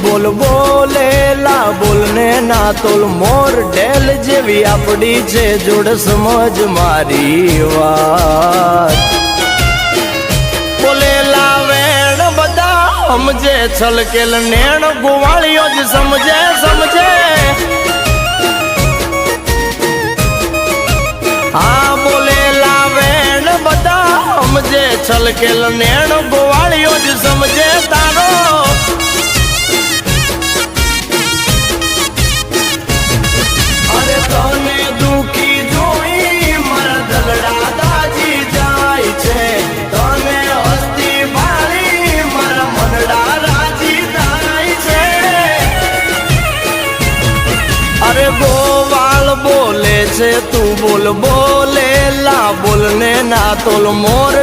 બોલ બોલેલા બોલને ના તોલ મોર ઢેલ જેવી આપડી છે જોડ સમજ મારી વાત બોલેલા વેણ બધા સમજે છલકેલ નેણ ગોવાળીઓ જ સમજે સમજે હા બોલેલા વેણ બધા સમજે છલકેલ નેણ ગોવાળીઓ જ સમજે તારો અરે તને દુખી જોઈ મારા દલડા દાજી જાય છે તને હસ્તી ભાળી મારા મનડા રાજી થાય છે અરે ગોવાળ બોલે છે તું બોલ બોલેલા બોલને ના તોલ મોર